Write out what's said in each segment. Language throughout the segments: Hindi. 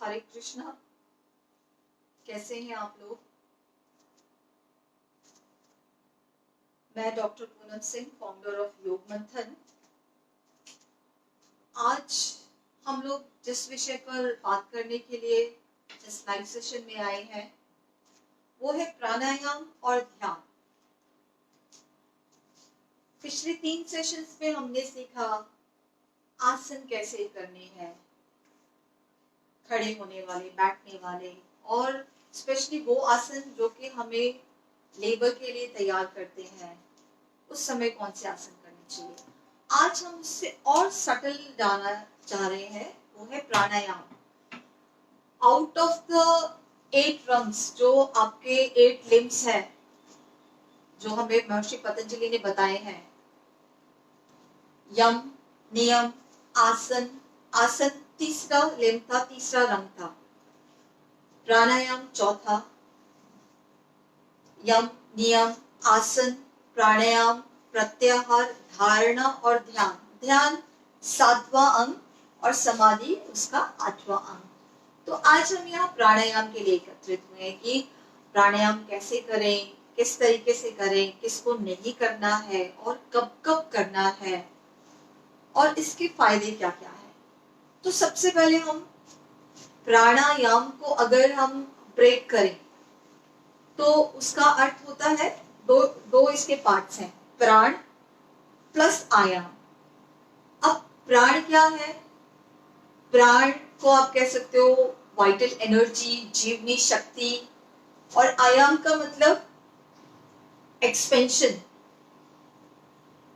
हरे कृष्णा। कैसे हैं आप लोग? मैं doctor Poonam Singh, founder of योग मंथन। आज हम लोग जिस विषय पर बात करने के लिए इस लाइव सेशन में आए हैं वो है प्राणायाम और ध्यान। पिछले 3 सेशंस में हमने सीखा आसन कैसे करने हैं, खड़े होने वाले, बैठने वाले, और स्पेशली वो आसन जो कि हमें लेबर के लिए तैयार करते हैं, उस समय कौन से आसन करने चाहिए। आज हम उससे और सटल जाना चाह रहे हैं, वो है प्राणायाम। आउट ऑफ द 8 रंग्स, जो आपके 8 लिम्स हैं, जो हमें महर्षि पतंजलि ने बताए हैं, यम, नियम, आसन। आसन तीसरा लिम्ब था, तीसरा रंग था। प्राणायाम चौथा। यम, नियम, आसन, प्राणायाम, प्रत्याहार, धारणा और ध्यान। ध्यान 7वां अंग और समाधि उसका 8वां अंग। तो आज हम यहाँ प्राणायाम के लिए एकत्रित हुए हैं कि प्राणायाम कैसे करें, किस तरीके से करें, किसको नहीं करना है और कब कब करना है और इसके फायदे क्या क्या है। तो सबसे पहले हम प्राणायाम को अगर हम ब्रेक करें तो उसका अर्थ होता है दो इसके पार्ट्स हैं, प्राण प्लस आयाम। अब प्राण क्या है? प्राण को आप कह सकते हो वाइटल एनर्जी, जीवनी शक्ति, और आयाम का मतलब एक्सपेंशन,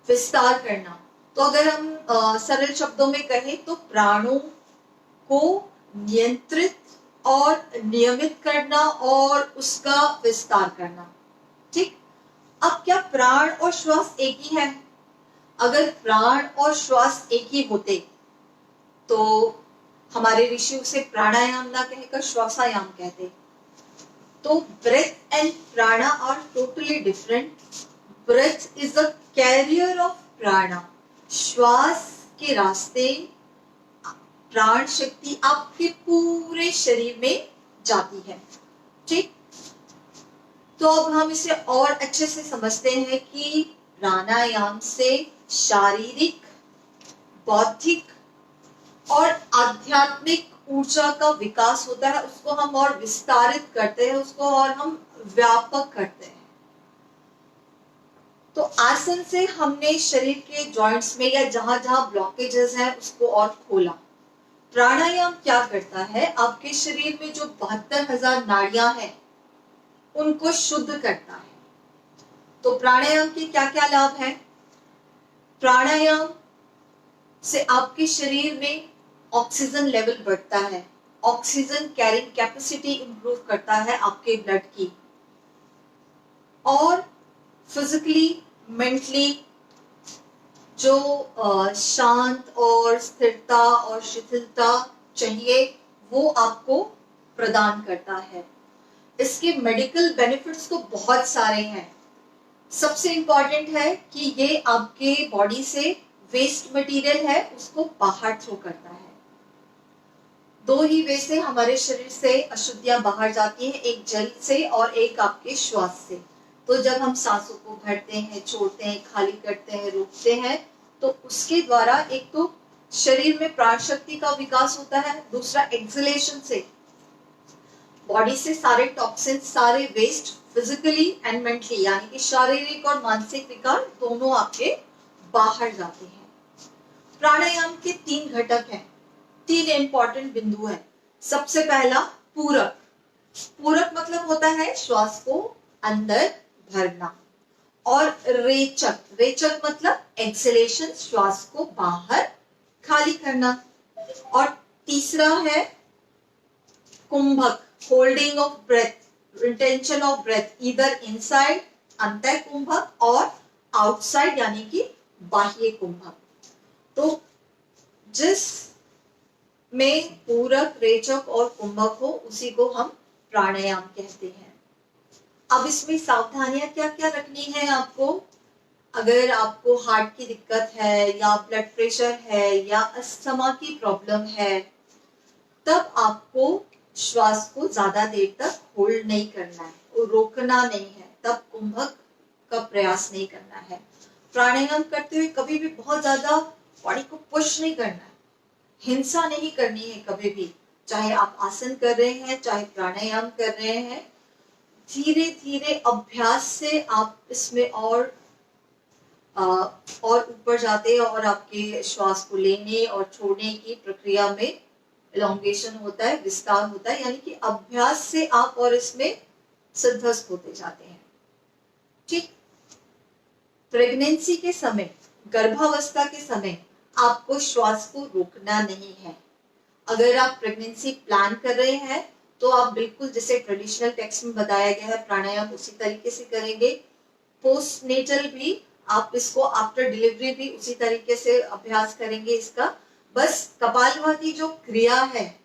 विस्तार करना। तो अगर हम सरल शब्दों में कहें तो प्राणों को नियंत्रित और नियमित करना और उसका विस्तार करना। ठीक। अब क्या प्राण और श्वास एक ही है? अगर प्राण और श्वास एक ही होते तो हमारे ऋषि उसे प्राणायाम ना कहकर श्वासायाम कहते। तो breath and prana are totally different. Breath is the carrier of prana. श्वास के रास्ते प्राण शक्ति आपके पूरे शरीर में जाती है। ठीक। तो अब हम इसे और अच्छे से समझते हैं कि प्राणायाम से शारीरिक, बौद्धिक और आध्यात्मिक ऊर्जा का विकास होता है। उसको हम और विस्तारित करते हैं, उसको और हम व्यापक करते हैं। तो आसन से हमने शरीर के जॉइंट्स में या जहां जहां ब्लॉकेजेस हैं उसको और खोला। प्राणायाम क्या करता है? आपके शरीर में जो 72,000 नाड़ियां हैं उनको शुद्ध करता है। तो प्राणायाम के क्या क्या लाभ हैं? प्राणायाम से आपके शरीर में ऑक्सीजन लेवल बढ़ता है, ऑक्सीजन कैरिंग कैपेसिटी इंप्रूव करता है आपके ब्लड की, और फिजिकली, मेंटली जो शांत और स्थिरता और शिथिलता चाहिए वो आपको प्रदान करता है। इसके मेडिकल बेनिफिट्स तो बहुत सारे हैं। सबसे इंपॉर्टेंट है कि ये आपके बॉडी से वेस्ट मटेरियल है उसको बाहर थ्रो करता है। 2 ही वे से हमारे शरीर से अशुद्धियां बाहर जाती हैं, एक जल से और एक आपके श्वास से। तो जब हम सांसों को भरते हैं, छोड़ते हैं, खाली करते हैं, रोकते हैं, तो उसके द्वारा एक तो शरीर में प्राण शक्ति का विकास होता है, दूसरा एक्सहेलेशन से बॉडी से सारे टॉक्सिन, सारे वेस्ट फिजिकली एंड मेंटली, यानी कि शारीरिक और मानसिक विकार दोनों आपके बाहर जाते हैं। प्राणायाम के 3 घटक हैं, 3 इंपॉर्टेंट बिंदु हैं। सबसे पहला पूरक। पूरक मतलब होता है श्वास को अंदर भरना, और रेचक। रेचक मतलब एक्सहेलेशन, श्वास को बाहर खाली करना। और तीसरा है कुंभक, holding of breath, retention of breath, either inside अंतः कुंभक और आउटसाइड यानी कि बाह्य कुंभक। तो जिस में पूरक, रेचक और कुंभक हो उसी को हम प्राणायाम कहते हैं। अब इसमें सावधानियां क्या क्या रखनी है आपको? अगर आपको हार्ट की दिक्कत है या ब्लड प्रेशर है या अस्थमा की प्रॉब्लम है तब आपको श्वास को ज्यादा देर तक होल्ड नहीं करना है और रोकना नहीं है, तब कुंभक का प्रयास नहीं करना है। प्राणायाम करते हुए कभी भी बहुत ज्यादा बॉडी को पुश नहीं करना है, हिंसा नहीं करनी है कभी भी, चाहे आप आसन कर रहे हैं चाहे प्राणायाम कर रहे हैं। धीरे धीरे अभ्यास से आप इसमें और ऊपर जाते हैं और आपके श्वास को लेने और छोड़ने की प्रक्रिया में एलोंगेशन होता है, विस्तार होता है, यानी कि अभ्यास से आप और इसमें सिद्धस्त होते जाते हैं। ठीक, प्रेगनेंसी के समय, गर्भावस्था के समय आपको श्वास को रोकना नहीं है। अगर आप प्रेगनेंसी प्लान कर रहे हैं तो आप बिल्कुल जैसे ट्रेडिशनल टेक्स्ट में बताया गया है प्राणायाम उसी तरीके से करेंगे। पोस्ट नेटल भी आप इसको, आफ्टर डिलीवरी भी उसी तरीके से अभ्यास करेंगे इसका। बस कपालभाति जो क्रिया है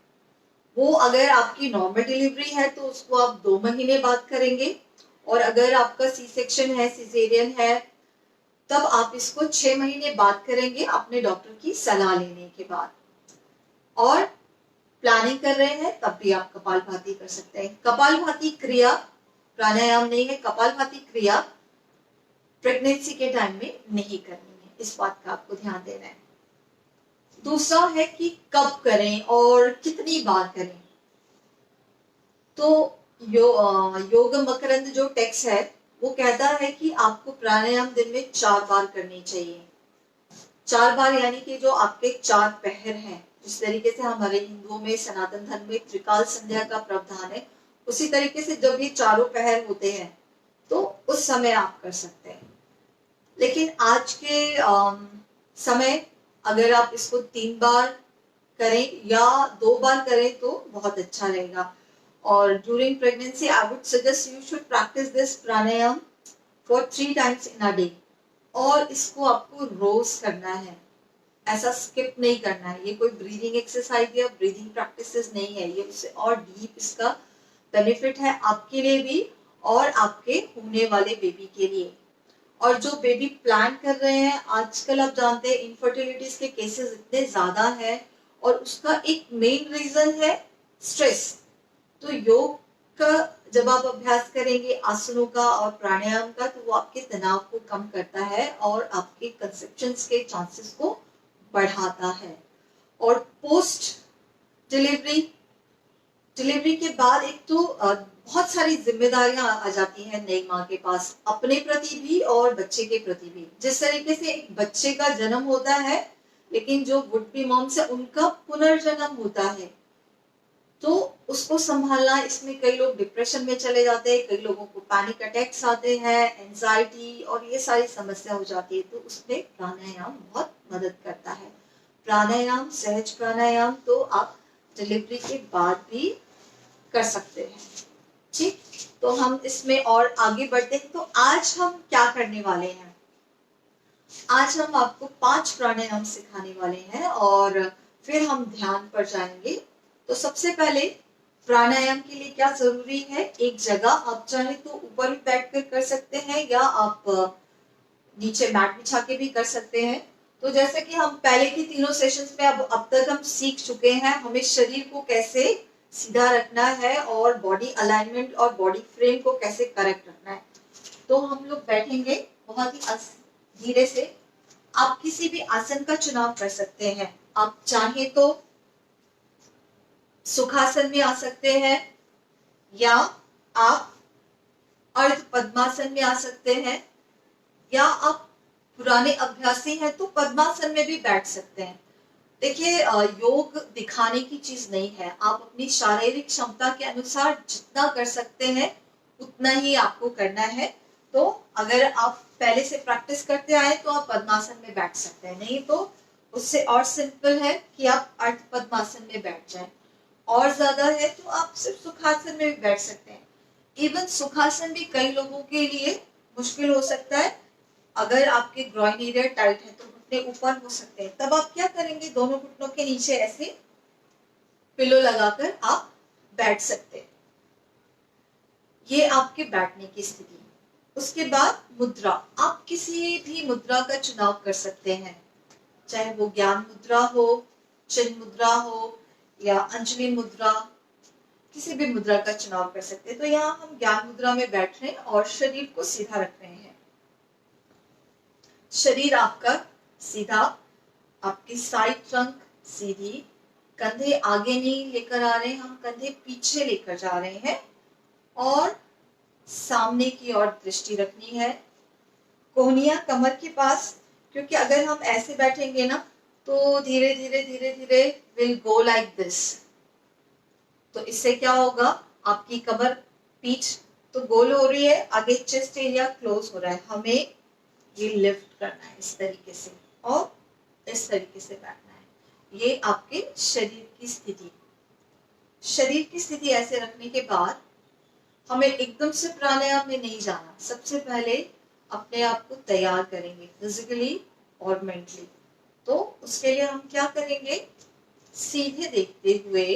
वो अगर आपकी नॉर्मल डिलीवरी है तो उसको आप 2 महीने बाद करेंगे, और अगर आपका सी सेक्शन है, सिजेरियन है, तब आप इसको 6 महीने बाद करेंगे अपने डॉक्टर की सलाह लेने के बाद। और प्लानिंग कर रहे हैं तब भी आप कपालभाति कर सकते हैं। कपालभाति क्रिया प्राणायाम नहीं है, कपालभाति क्रिया प्रेगनेंसी के टाइम में नहीं करनी है, इस बात का आपको ध्यान देना है। दूसरा है कि कब करें और कितनी बार करें। तो योग मकरंद जो टेक्स्ट है वो कहता है कि आपको प्राणायाम दिन में 4 बार करनी चाहिए। 4 बार यानी कि जो आपके 4 पहर हैं, जिस तरीके से हमारे हिंदुओं में सनातन धर्म में त्रिकाल संध्या का प्रावधान है, उसी तरीके से जब ये चारों पहर होते हैं तो उस समय आप कर सकते हैं। लेकिन आज के समय अगर आप इसको 3 बार करें या 2 बार करें तो बहुत अच्छा रहेगा। और during pregnancy I would suggest you should practice this pranayama for 3 times in a day. और इसको आपको रोज करना है, ऐसा स्किप नहीं करना है। ये कोई ब्रीदिंग एक्सरसाइज या ब्रीदिंग प्रैक्टिसेस नहीं है, ये उससे और डीप इसका बेनिफिट है आपके लिए भी और आपके होने वाले बेबी के लिए। और जो बेबी प्लान कर रहे हैं, आजकल आप जानते हैं इनफर्टिलिटीज के केसेस इतने ज्यादा हैं और उसका एक मेन रीजन है स्ट्रेस। तो योग का जब आप अभ्यास करेंगे आसनों का और प्राणायाम का, तो वो आपके तनाव को कम करता है और आपके कंसेप्शंस के चांसेस को बढ़ाता है। और पोस्ट डिलीवरी के बाद एक तो बहुत सारी जिम्मेदारियां आ जाती हैं नई माँ के पास, अपने प्रति भी और बच्चे के प्रति भी। जिस तरीके से एक बच्चे का जन्म होता है, लेकिन जो वुड बी मॉम्स है उनका पुनर्जन्म होता है, तो उसको संभालना, इसमें कई लोग डिप्रेशन में चले जाते हैं, कई लोगों को पैनिक अटैक्स आते हैं, एंजाइटी और ये सारी समस्या हो जाती है। तो उसमें प्राणायाम बहुत मदद करता है। प्राणायाम, सहज प्राणायाम तो आप डिलीवरी के बाद भी कर सकते हैं। ठीक, तो हम इसमें और आगे बढ़ते हैं। तो आज हम क्या करने वाले हैं? आज हम आपको 5 प्राणायाम सिखाने वाले हैं और फिर हम ध्यान पर जाएंगे। तो सबसे पहले प्राणायाम के लिए क्या जरूरी है? एक जगह, आप चाहे तो ऊपर भी बैठकर कर सकते हैं या आप नीचे मैट बिछा के भी कर सकते हैं। तो जैसे कि हम पहले की तीनों सेशंस में अब तक हम सीख चुके हैं हमें शरीर को कैसे सीधा रखना है और बॉडी अलाइनमेंट और बॉडी फ्रेम को कैसे करेक्ट रखना है। तो हम लोग बैठेंगे बहुत ही धीरे से। आप किसी भी आसन का चुनाव कर सकते हैं। आप चाहे तो सुखासन में आ सकते हैं या आप अर्ध पद्मासन में आ सकते हैं, या आप पुराने अभ्यासी हैं तो पद्मासन में भी बैठ सकते हैं। देखिए, योग दिखाने की चीज नहीं है। आप अपनी शारीरिक क्षमता के अनुसार जितना कर सकते हैं उतना ही आपको करना है। तो अगर आप पहले से प्रैक्टिस करते आए तो आप पद्मासन में बैठ सकते हैं, नहीं तो उससे और सिंपल है कि आप अर्ध पद्मासन में बैठ जाएं। और ज्यादा है तो आप सिर्फ सुखासन में भी बैठ सकते हैं। इवन सुखासन भी कई लोगों के लिए मुश्किल हो सकता है। अगर आपके ग्रॉइन एरिया टाइट है तो घुटने ऊपर हो सकते हैं। तब आप क्या करेंगे? दोनों घुटनों के नीचे ऐसे पिलो लगाकर आप बैठ सकते हैं। ये आपके बैठने की स्थिति। उसके बाद मुद्रा, आप किसी भी मुद्रा का चुनाव कर सकते हैं, चाहे वो ज्ञान मुद्रा हो, चिन्ह मुद्रा हो, या अंजलि मुद्रा, किसी भी मुद्रा का चुनाव कर सकते हैं। तो यहाँ हम ज्ञान मुद्रा में बैठ रहे हैं और शरीर को सीधा रख रहे हैं। शरीर आपका सीधा, आपकी साइड ट्रंक सीधी, कंधे आगे नहीं लेकर आ रहे हैं, हम कंधे पीछे लेकर जा रहे हैं और सामने की ओर दृष्टि रखनी है। कोहनियां कमर के पास, क्योंकि अगर हम ऐसे बैठेंगे ना तो धीरे धीरे धीरे धीरे विल गो लाइक दिस। तो इससे क्या होगा, आपकी कमर पीठ तो गोल हो रही है, आगे चेस्ट एरिया क्लोज हो रहा है। हमें ये लिफ्ट करना है इस तरीके से और इस तरीके से बैठना है। ये आपके शरीर की स्थिति। शरीर की स्थिति ऐसे रखने के बाद हमें एकदम से प्राणायाम में नहीं जाना। सबसे पहले अपने आप को तैयार करेंगे फिजिकली और मेंटली। तो उसके लिए हम क्या करेंगे, सीधे देखते हुए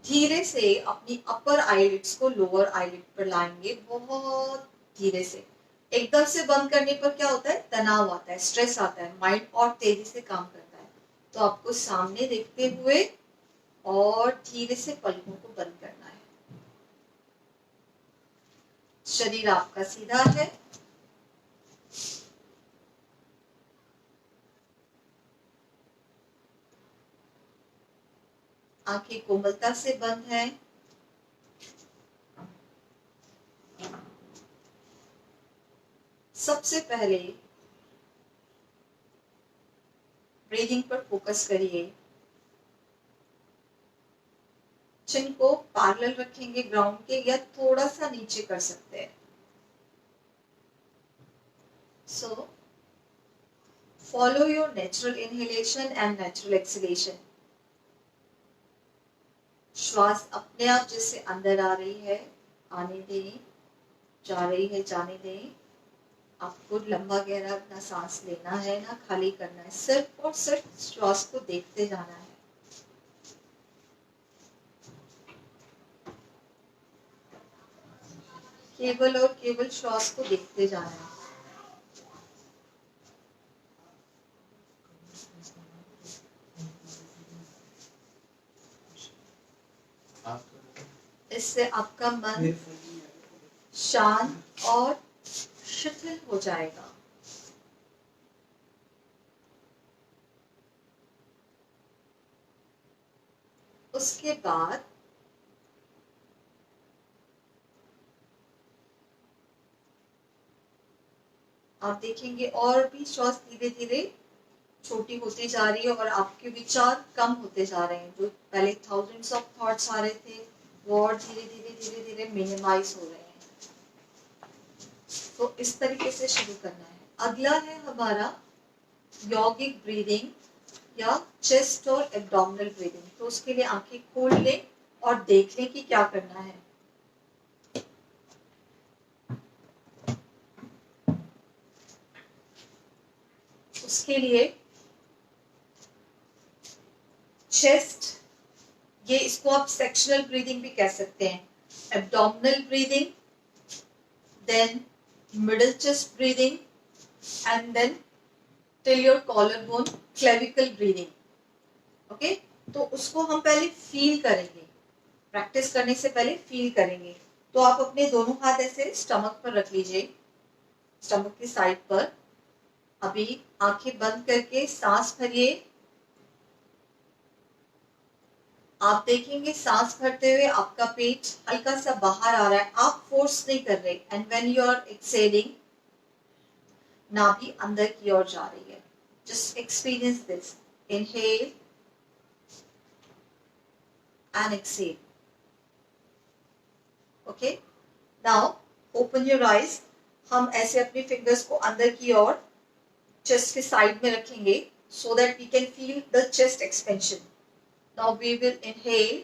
धीरे से अपनी अपर आईलिड्स को लोअर आईलिड पर लाएंगे, बहुत धीरे से। एकदम से बंद करने पर क्या होता है, तनाव आता है, स्ट्रेस आता है, माइंड और तेजी से काम करता है। तो आपको सामने देखते हुए और धीरे से पलकों को बंद करना है। शरीर आपका सीधा है, आंखें कोमलता से बंद है। सबसे पहले ब्रीदिंग पर फोकस करिए। चिन को पैरेलल रखेंगे ग्राउंड के, या थोड़ा सा नीचे कर सकते हैं। So follow your natural inhalation and natural exhalation. श्वास अपने आप जैसे अंदर आ रही है, आने दें, जा रही है, जाने दें। आपको लंबा गहरा ना सांस लेना है ना खाली करना है, सिर्फ और सिर्फ श्वास को देखते जाना है। केवल और केवल श्वास को देखते जाना है। इससे आपका मन शांत और शिथिल हो जाएगा। उसके बाद आप देखेंगे और भी श्वास धीरे धीरे छोटी होती जा रही है और आपके विचार कम होते जा रहे हैं। जो पहले थाउजेंड्स ऑफ थॉट्स आ रहे थे वो और धीरे धीरे धीरे धीरे मिनिमाइज हो रहे हैं। तो इस तरीके से शुरू करना है। अगला है हमारा यौगिक ब्रीदिंग या चेस्ट और एब्डोमिनल ब्रीदिंग। तो उसके लिए आंखें खोल लें और देख लें कि क्या करना है। उसके लिए चेस्ट, ये इसको आप सेक्शनल ब्रीदिंग भी कह सकते हैं। Abdominal breathing, then middle chest breathing and then till your collar bone clavicle breathing. Okay, तो उसको हम पहले फील करेंगे, प्रैक्टिस करने से पहले फील करेंगे। तो आप अपने दोनों हाथ ऐसे स्टमक पर रख लीजिए, स्टमक की साइड पर। अभी आंखें बंद करके सांस भरिए। आप देखेंगे सांस भरते हुए आपका पेट हल्का सा बाहर आ रहा है, आप फोर्स नहीं कर रहे। And when you are exhaling, नाभि अंदर की ओर जा रही है। Just experience this, inhale and exhale. Okay, now open your eyes. हम ऐसे अपनी फिंगर्स को अंदर की ओर चेस्ट के साइड में रखेंगे so that we can feel the chest expansion. Now we will inhale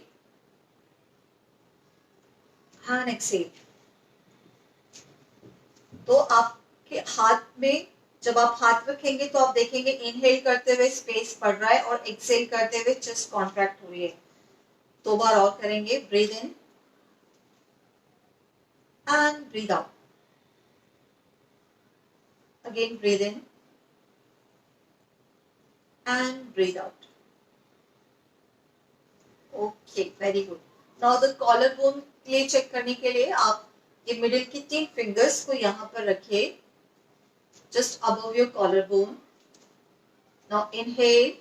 and exhale. तो आपके हाथ में जब आप हाथ रखेंगे तो आप देखेंगे इनहेल करते हुए स्पेस बढ़ रहा है और एक्सेल करते हुए चेस्ट कॉन्ट्रैक्ट हो रही है। 2 बार और करेंगे। Breathe in and breathe out. Again breathe in and breathe out. Okay, very good. Now the collar bone के लिए चेक करने के लिए आप ये मिडिल की 3 फिंगर्स को यहाँ पर रखिए, just above your collar bone. Now inhale,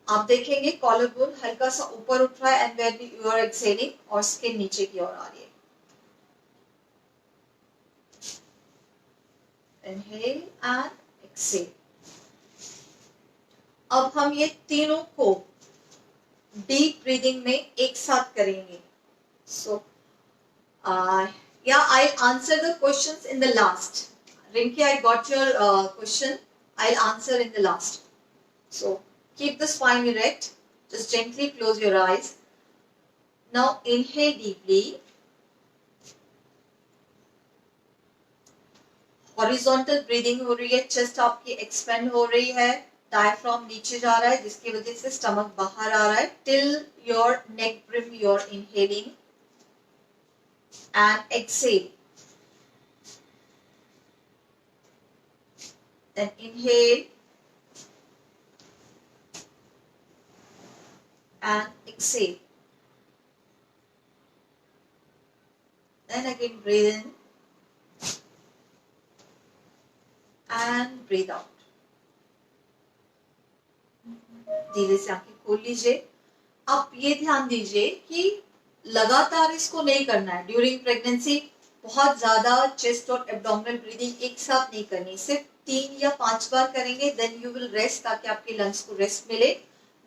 आप देखेंगे कॉलर बोन हल्का सा ऊपर उठ रहा है and where you are exhaling और स्किन नीचे की ओर आ रही है। Inhale and exhale. अब हम ये तीनों को डीप ब्रीदिंग में एक साथ करेंगे। सो yeah, I'll answer the questions in the last. Rinki, I got your question. I'll answer in the last. So keep the spine erect. Just gently close your eyes. Now inhale deeply. Horizontal breathing हो रही है, चेस्ट आपकी एक्सपेंड हो रही है, डायफ्राम नीचे जा रहा है जिसकी वजह से स्टमक बाहर आ रहा है। Till your neck brim you are inhaling and exhale, then inhale and exhale, then again breathe in and breathe out. धीरे से आंखें खोल लीजिए। आप ये ध्यान दीजिए कि लगातार इसको नहीं करना है। ड्यूरिंग प्रेगनेंसी बहुत ज्यादा चेस्ट और एब्डोमिनल ब्रीदिंग एक साथ नहीं करनी, सिर्फ 3 या 5 बार करेंगे, देन यू विल रेस्ट, ताकि आपके लंग्स को रेस्ट मिले,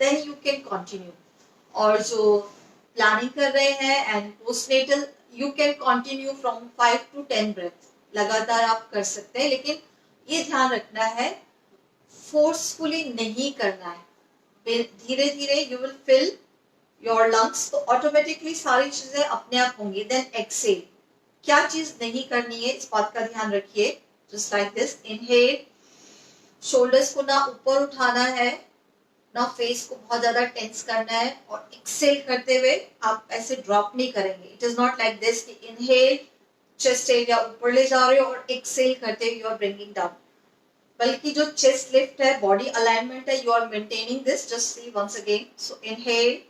देन यू कैन कंटिन्यू। और जो प्लानिंग कर रहे हैं and postnatal, you can continue from 5 to 10 breath, लगातार आप कर सकते हैं, लेकिन ये ध्यान रखना है फोर्सफुली नहीं करना है। धीरे धीरे you will fill your lungs, तो ऑटोमेटिकली सारी चीजें अपने आप होंगी। देन एक्सेल, क्या चीज नहीं करनी है इस बात का ध्यान रखिए। Just like this, inhale, shoulders को ना ऊपर उठाना है, ना फेस को बहुत ज्यादा टेंस करना है, और एक्सेल करते हुए आप ऐसे ड्रॉप नहीं करेंगे। It is not like this कि इनहेल चेस्ट एरिया ऊपर ले जा रहे हो और एक्सेल करते हुए यू आर ब्रिंगिंग डाउन, बल्कि जो चेस्ट लिफ्ट है, बॉडी अलाइनमेंट है, you are maintaining this. Just see once again, so inhale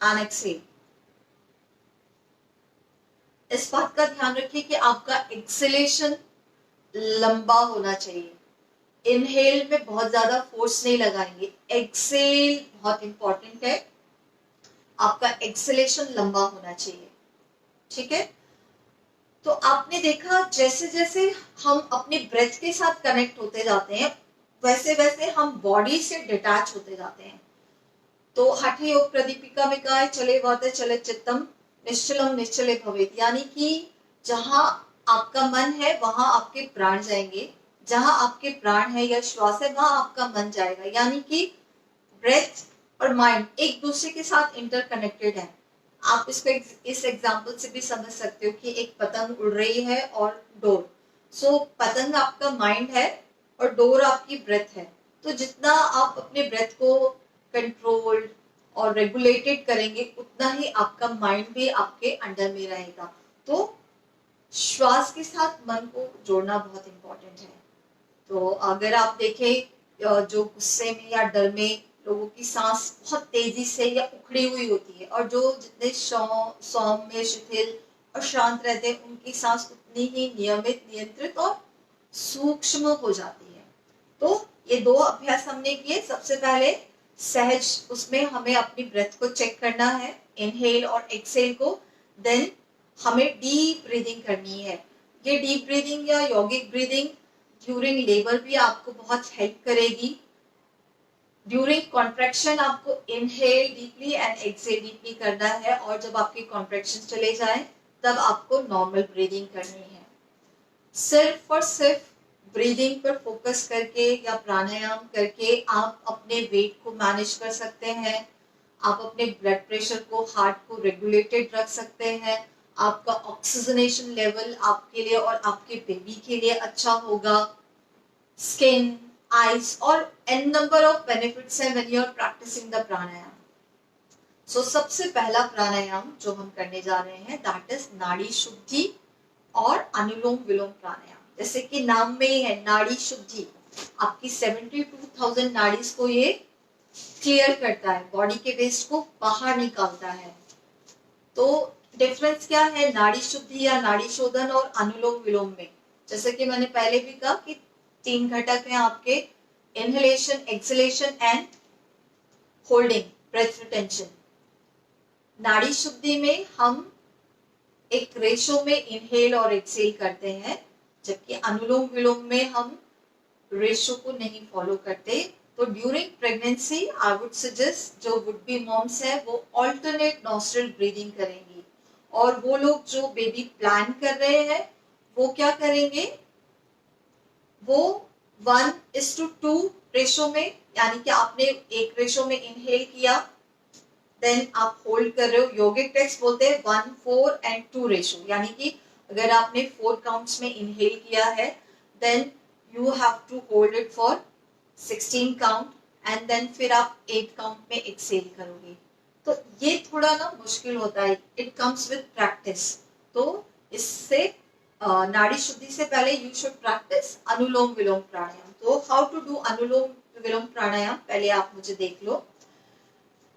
and exhale. इस बात का ध्यान रखिए कि आपका एक्सेलेशन लंबा होना चाहिए। इनहेल में बहुत ज्यादा फोर्स नहीं लगाएंगे, एक्सेल बहुत इंपॉर्टेंट है, आपका एक्सेलेशन लंबा होना चाहिए। ठीक है, तो आपने देखा जैसे जैसे हम अपनी ब्रेथ के साथ कनेक्ट होते जाते हैं, वैसे वैसे हम बॉडी से डिटैच होते जाते हैं। तो हठ योग प्रदीपिका में कहा है, चले वाते चले चित्तम निश्चलम निश्चले भवेत, यानी कि जहां आपका मन है वहां आपके प्राण जाएंगे, जहां आपके प्राण है या श्वास है वहां आपका मन जाएगा। यानी कि ब्रेथ और माइंड एक दूसरे के साथ इंटरकनेक्टेड है। आप इसको इस एग्जाम्पल से भी समझ सकते हो कि एक पतंग उड़ रही है और डोर, सो पतंग आपका माइंड है और डोर आपकी ब्रेथ है। तो जितना आप अपने ब्रेथ को कंट्रोल्ड और रेगुलेटेड करेंगे, उतना ही आपका माइंड भी आपके अंडर में रहेगा। तो श्वास के साथ मन को जोड़ना बहुत इंपॉर्टेंट है। तो अगर आप देखें जो गुस्से में या डर में लोगों की सांस बहुत तेजी से या उखड़ी हुई होती है, और जो जितने सौम्य, शिथिल और शांत रहते हैं, उनकी सांस उतनी ही नियमित, नियंत्रित और सूक्ष्म हो जाती है। तो ये 2 अभ्यास हमने किए। सबसे पहले सहज, उसमें हमें अपनी ब्रेथ को चेक करना है, इनहेल और एक्सेल को। देन हमें डीप ब्रीदिंग करनी है। ये डीप ब्रीदिंग या यौगिक ब्रीदिंग ड्यूरिंग लेबर भी आपको बहुत हेल्प करेगी। ड्यूरिंग कॉन्ट्रैक्शन आपको inhale deeply and exhale deeply करना है, और जब आपकी कॉन्ट्रैक्शन चले जाएं तब आपको नॉर्मल ब्रीदिंग करनी है। सिर्फ और सिर्फ ब्रीदिंग पर फोकस करके या प्राणायाम करके आप अपने वेट को मैनेज कर सकते हैं, आप अपने ब्लड प्रेशर को, हार्ट को रेगुलेटेड रख सकते हैं, आपका ऑक्सीजनेशन लेवल आपके लिए और आपके बेबी के लिए अच्छा होगा, स्किन, आईज और n नंबर ऑफ बेनिफिट्स हैं when you are practising the pranayama. सो सबसे पहला प्राणायाम जो हम करने जा रहे हैं, दैट इज नाड़ी शुद्धि और अनुलोम विलोम प्राणायाम। जैसे कि नाम में ही है नाड़ी शुद्धि, आपकी 72,000 नाड़ीज को ये क्लियर करता है, बॉडी के वेस्ट को बाहर निकालता है। तो डिफरेंस क्या है नाड़ी शुद्धि या नाड़ी शोधन और अनुलोम विलोम में? जैसे कि मैंने पहले भी कहा कि 3 घटक हैं आपके, inhalation, exhalation and holding, breath retention. नाड़ी शुद्धि में हम एक रेशो में इनहेल और एक्सहेल करते हैं, जबकि अनुलोम विलोम में हम रेशो को नहीं फॉलो करते। तो during pregnancy I would suggest जो वुड बी मॉम्स है वो ऑल्टरनेट नॉस्ट्रल ब्रीदिंग करेंगी, और वो लोग जो बेबी प्लान कर रहे हैं वो क्या करेंगे, वो 1:2 रेशो में, यानी कि आपने एक रेशो में इनहेल किया, देन आप होल्ड कर रहे हो। योगिक टेक्स्ट बोलते हैं 1, 4 एंड 2 रेशो, यानी कि अगर आपने 4 काउंट्स में इनहेल किया है then you have to hold it for 16 count and then फिर आप 8 काउंट में एक्सेल करोगे। तो ये थोड़ा ना मुश्किल होता है, इट कम्स विद प्रैक्टिस। तो इससे नाड़ी शुद्धि से पहले यू शुड प्रैक्टिस अनुलोम विलोम प्राणायाम। तो हाउ टू डू अनुलोम विलोम प्राणायाम पहले आप मुझे देख लो।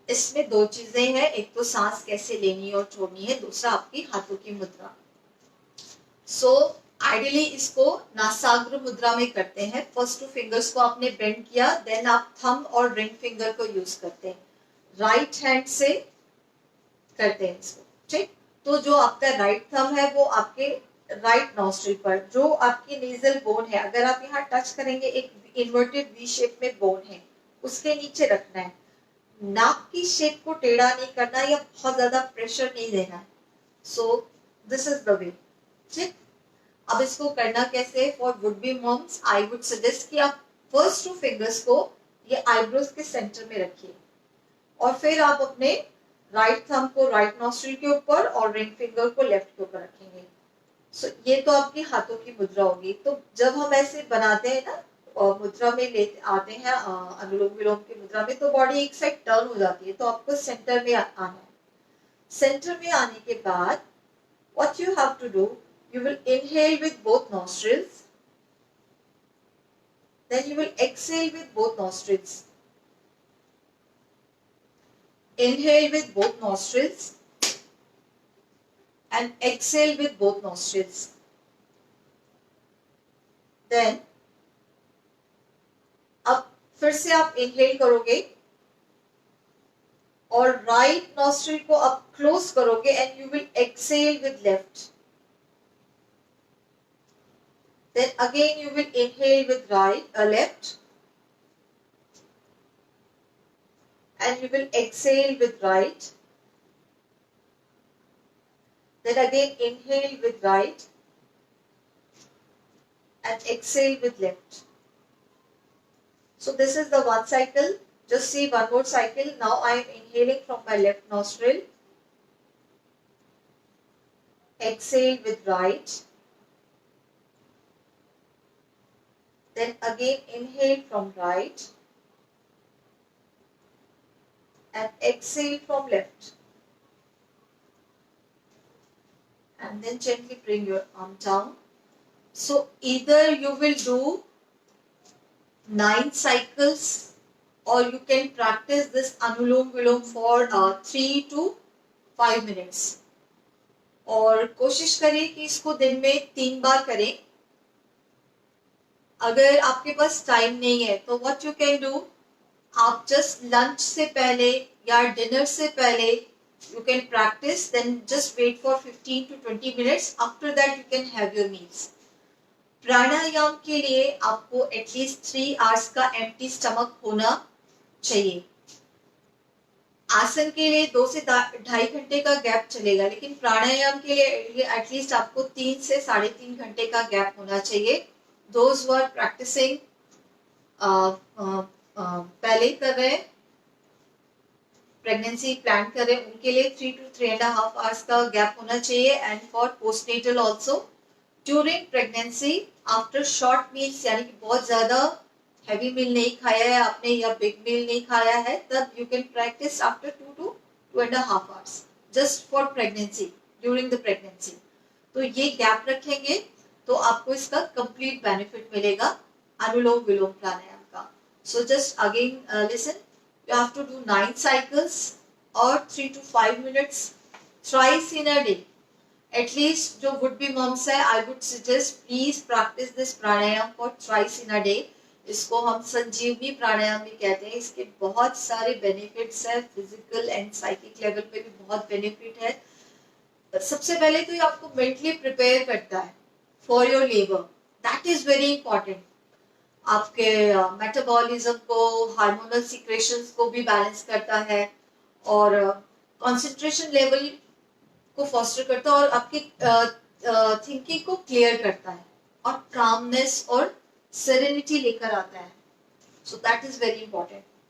इसमें 2 चीजें हैं, एक तो सांस कैसे लेनी और छोड़नी है, दूसरा आपकी हाथों की मुद्रा। सो आइडियली इसको नासाग्र मुद्रा में करते हैं। फर्स्ट 2 फिंगर्स को आपने बेंड किया, देन आप थंब और रिंग फिंगर को यूज करते हैं, राइट हैंड से करते हैं इसको, ठीक। तो जो आपका राइट थंब है वो आपके राइट नॉस्ट्रिल पर, जो आपकी नेजल बोन है, अगर आप यहाँ टच करेंगे एक इन्वर्टेड वी शेप में बोन है, उसके नीचे रखना है। नाक की शेप को टेढ़ा नहीं करना या बहुत ज्यादा प्रेशर नहीं देना है। So this is the way, ठीक। अब इसको करना कैसे? For would be moms I would suggest कि आप फर्स्ट 2 फिंगर्स को ये आईब्रोज के सेंटर में रखिए, और फिर आप अपने राइट थंब को राइट नॉस्ट्रिल के ऊपर और रिंग फिंगर को लेफ्ट के ऊपर रखेंगे। सो ये तो आपकी हाथों की मुद्रा होगी। तो जब हम ऐसे बनाते हैं ना, मुद्रा में ले आते हैं अनुलोम विलोम की मुद्रा में, तो बॉडी एक साइड टर्न हो जाती है। तो आपको सेंटर में आना है। सेंटर में आने के बाद what you have to do, you will inhale with both nostrils, then you will exhale with both nostrils. Inhale with both nostrils and exhale with both nostrils. Then अब फिर से आप इनहेल करोगे और राइट नॉस्ट्रिल को आप क्लोज करोगे and you will exhale with left. Then again you will inhale with left, and you will exhale with right. Then again inhale with right and exhale with left. So this is the one cycle. Just see one more cycle. Now I am inhaling from my left nostril. Exhale with right. Then again inhale from right and exhale from left. And then gently bring your arm down. So either you will do 9 cycles or you can practice this Anulom Vilom for 3 to 5 minutes. और कोशिश करें कि इसको दिन में 3 बार करें। अगर आपके पास टाइम नहीं है तो व्हाट यू कैन डू, आप जस्ट लंच से पहले या डिनर से पहले you can practise, then just wait for 15 to 20 minutes, after that you can have your meals. प्राणायाम के लिए आपको एटलीस्ट 3 आवर्स का एम्प्टी स्टमक होना चाहिए। आसन के लिए 2 से 2.5 घंटे का गैप चलेगा, लेकिन प्राणायाम के लिए एटलीस्ट आपको 3 से 3.5 घंटे का गैप होना चाहिए। Those who are practicing पहले कर रहे हैं, प्रेगनेंसी प्लान कर रहे हैं, उनके लिए 3 to 3.5 आवर्स का गैप होना चाहिए। And for postnatal also during pregnancy after short meals, यानी कि बहुत ज्यादा हैवी मील नहीं खाया है आपने या बिग मील नहीं खाया है, तब you can practice after 2 to 2.5 hours just for pregnancy, during the pregnancy. तो ये गैप रखेंगे तो आपको इसका कंप्लीट बेनिफिट मिलेगा अनुलोम विलोम प्राणायाम का। So just again listen, you have to do 9 cycles और 3 to 5 minutes thrice in a day. At least जो would be moms है, I would suggest please practice this pranayam for thrice in a day. इसको हम संजीवनी प्राणायाम भी कहते हैं। इसके बहुत सारे बेनिफिट्स है, फिजिकल एंड साइकिक लेवल पे भी बहुत बेनिफिट है। सबसे पहले तो ये आपको मेंटली प्रिपेयर करता है for your labour, that is very important. आपके मेटाबॉलिज्म को, हार्मोनल सिक्रेशंस को भी बैलेंस करता है और कंसंट्रेशन लेवल को फॉस्टर करता है और आपकी थिंकिंग को क्लियर करता है और कामनेस और सेरेनिटी लेकर आता है। So that is very important.